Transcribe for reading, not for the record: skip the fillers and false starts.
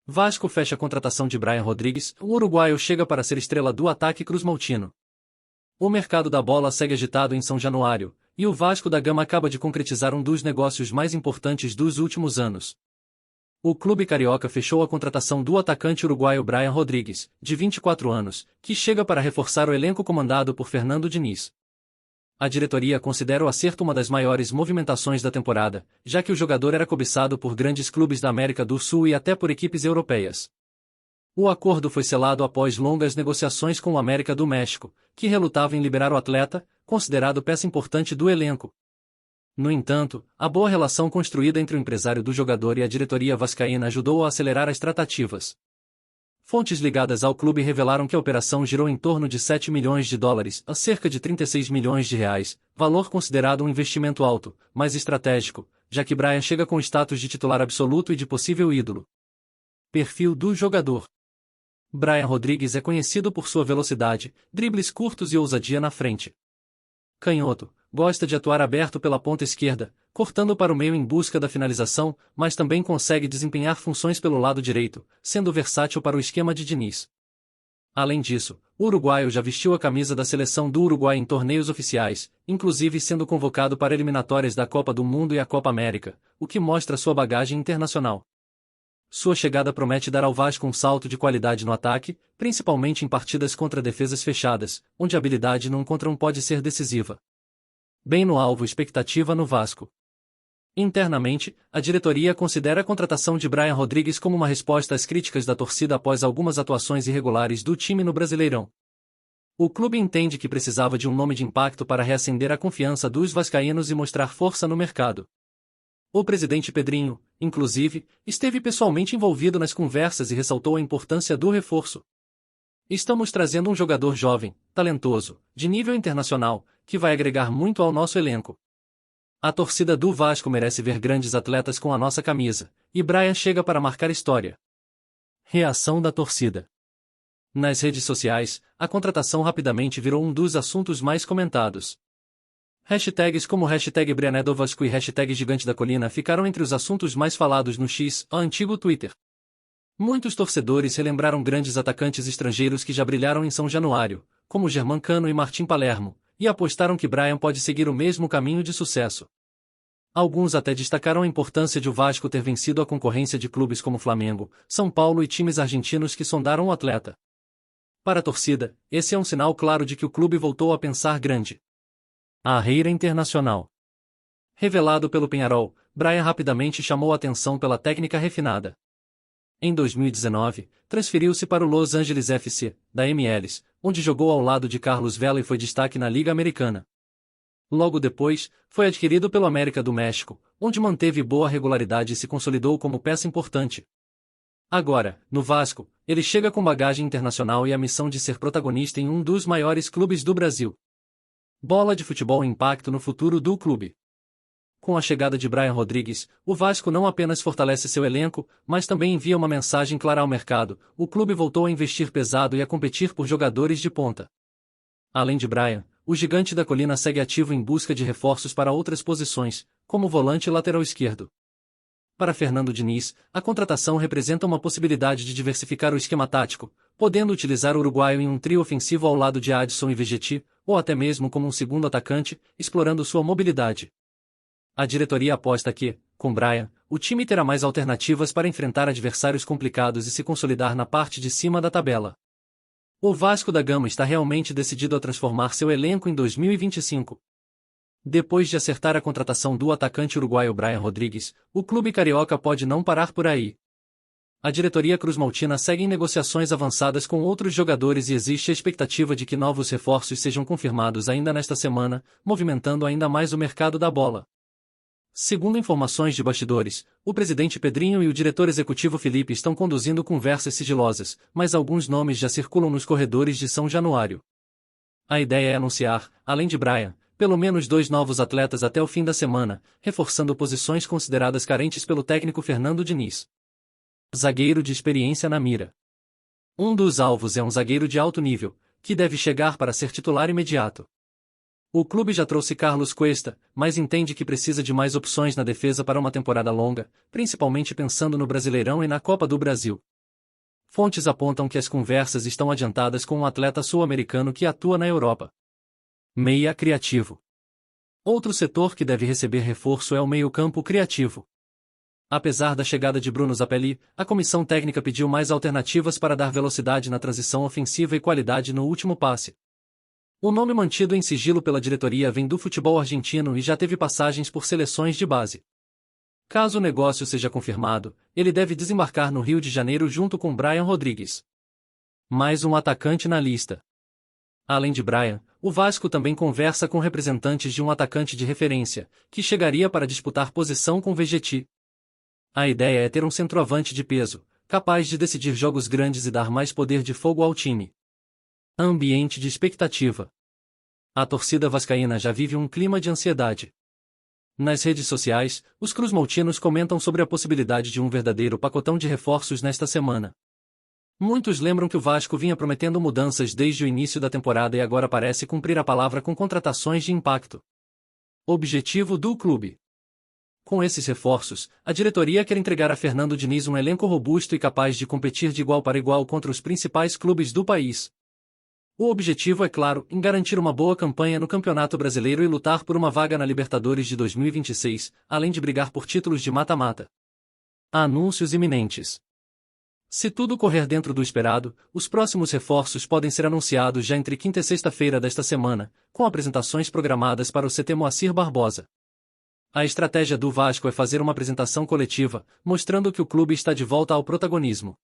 Vasco fecha a contratação de Brian Rodrigues, o uruguaio chega para ser estrela do ataque cruzmaltino. O mercado da bola segue agitado em São Januário, e o Vasco da Gama acaba de concretizar um dos negócios mais importantes dos últimos anos. O clube carioca fechou a contratação do atacante uruguaio Brian Rodrigues, de 24 anos, que chega para reforçar o elenco comandado por Fernando Diniz. A diretoria considera o acerto uma das maiores movimentações da temporada, já que o jogador era cobiçado por grandes clubes da América do Sul e até por equipes europeias. O acordo foi selado após longas negociações com o América do México, que relutava em liberar o atleta, considerado peça importante do elenco. No entanto, a boa relação construída entre o empresário do jogador e a diretoria vascaína ajudou a acelerar as tratativas. Fontes ligadas ao clube revelaram que a operação girou em torno de 7 milhões de dólares, a cerca de 36 milhões de reais, valor considerado um investimento alto, mas estratégico, já que Brian chega com status de titular absoluto e de possível ídolo. Perfil do jogador. Brian Rodrigues é conhecido por sua velocidade, dribles curtos e ousadia na frente. Canhoto, gosta de atuar aberto pela ponta esquerda, cortando para o meio em busca da finalização, mas também consegue desempenhar funções pelo lado direito, sendo versátil para o esquema de Diniz. Além disso, o uruguaio já vestiu a camisa da seleção do Uruguai em torneios oficiais, inclusive sendo convocado para eliminatórias da Copa do Mundo e a Copa América, o que mostra sua bagagem internacional. Sua chegada promete dar ao Vasco um salto de qualidade no ataque, principalmente em partidas contra defesas fechadas, onde a habilidade no 1 contra 1 pode ser decisiva. Bem no alvo, expectativa no Vasco. Internamente, a diretoria considera a contratação de Brian Rodrigues como uma resposta às críticas da torcida após algumas atuações irregulares do time no Brasileirão. O clube entende que precisava de um nome de impacto para reacender a confiança dos vascaínos e mostrar força no mercado. O presidente Pedrinho, inclusive, esteve pessoalmente envolvido nas conversas e ressaltou a importância do reforço. Estamos trazendo um jogador jovem, talentoso, de nível internacional, que vai agregar muito ao nosso elenco. A torcida do Vasco merece ver grandes atletas com a nossa camisa, e Brian chega para marcar história. Reação da torcida. Nas redes sociais, a contratação rapidamente virou um dos assuntos mais comentados. Hashtags como #BrianEdoVasco e #Gigante da Colina ficaram entre os assuntos mais falados no X, o antigo Twitter. Muitos torcedores relembraram grandes atacantes estrangeiros que já brilharam em São Januário, como Germancano e Martim Palermo, e apostaram que Brian pode seguir o mesmo caminho de sucesso. Alguns até destacaram a importância de o Vasco ter vencido a concorrência de clubes como Flamengo, São Paulo e times argentinos que sondaram o atleta. Para a torcida, esse é um sinal claro de que o clube voltou a pensar grande. A carreira internacional. Revelado pelo Peñarol, Brian rapidamente chamou a atenção pela técnica refinada. Em 2019, transferiu-se para o Los Angeles FC, da MLS, onde jogou ao lado de Carlos Vela e foi destaque na Liga Americana. Logo depois, foi adquirido pelo América do México, onde manteve boa regularidade e se consolidou como peça importante. Agora, no Vasco, ele chega com bagagem internacional e a missão de ser protagonista em um dos maiores clubes do Brasil. Bola de futebol e impacto no futuro do clube. Com a chegada de Brian Rodrigues, o Vasco não apenas fortalece seu elenco, mas também envia uma mensagem clara ao mercado: o clube voltou a investir pesado e a competir por jogadores de ponta. Além de Brian, o Gigante da Colina segue ativo em busca de reforços para outras posições, como volante e lateral esquerdo. Para Fernando Diniz, a contratação representa uma possibilidade de diversificar o esquema tático, podendo utilizar o uruguaio em um trio ofensivo ao lado de Adson e Vegetti, ou até mesmo como um segundo atacante, explorando sua mobilidade. A diretoria aposta que, com Brian, o time terá mais alternativas para enfrentar adversários complicados e se consolidar na parte de cima da tabela. O Vasco da Gama está realmente decidido a transformar seu elenco em 2025. Depois de acertar a contratação do atacante uruguaio Brian Rodrigues, o clube carioca pode não parar por aí. A diretoria cruzmaltina segue em negociações avançadas com outros jogadores e existe a expectativa de que novos reforços sejam confirmados ainda nesta semana, movimentando ainda mais o mercado da bola. Segundo informações de bastidores, o presidente Pedrinho e o diretor executivo Felipe estão conduzindo conversas sigilosas, mas alguns nomes já circulam nos corredores de São Januário. A ideia é anunciar, além de Brian, pelo menos 2 novos atletas até o fim da semana, reforçando posições consideradas carentes pelo técnico Fernando Diniz. Zagueiro de experiência na mira. Um dos alvos é um zagueiro de alto nível, que deve chegar para ser titular imediato. O clube já trouxe Carlos Cuesta, mas entende que precisa de mais opções na defesa para uma temporada longa, principalmente pensando no Brasileirão e na Copa do Brasil. Fontes apontam que as conversas estão adiantadas com um atleta sul-americano que atua na Europa. Meia criativo. Outro setor que deve receber reforço é o meio-campo criativo. Apesar da chegada de Bruno Zapelli, a comissão técnica pediu mais alternativas para dar velocidade na transição ofensiva e qualidade no último passe. O nome mantido em sigilo pela diretoria vem do futebol argentino e já teve passagens por seleções de base. Caso o negócio seja confirmado, ele deve desembarcar no Rio de Janeiro junto com Brian Rodrigues. Mais um atacante na lista. Além de Brian, o Vasco também conversa com representantes de um atacante de referência, que chegaria para disputar posição com Vegetti. A ideia é ter um centroavante de peso, capaz de decidir jogos grandes e dar mais poder de fogo ao time. Ambiente de expectativa. A torcida vascaína já vive um clima de ansiedade. Nas redes sociais, os cruzmaltinos comentam sobre a possibilidade de um verdadeiro pacotão de reforços nesta semana. Muitos lembram que o Vasco vinha prometendo mudanças desde o início da temporada e agora parece cumprir a palavra com contratações de impacto. Objetivo do clube. Com esses reforços, a diretoria quer entregar a Fernando Diniz um elenco robusto e capaz de competir de igual para igual contra os principais clubes do país. O objetivo é claro, em garantir uma boa campanha no Campeonato Brasileiro e lutar por uma vaga na Libertadores de 2026, além de brigar por títulos de mata-mata. Anúncios iminentes. Se tudo correr dentro do esperado, os próximos reforços podem ser anunciados já entre quinta e sexta-feira desta semana, com apresentações programadas para o CT Moacir Barbosa. A estratégia do Vasco é fazer uma apresentação coletiva, mostrando que o clube está de volta ao protagonismo.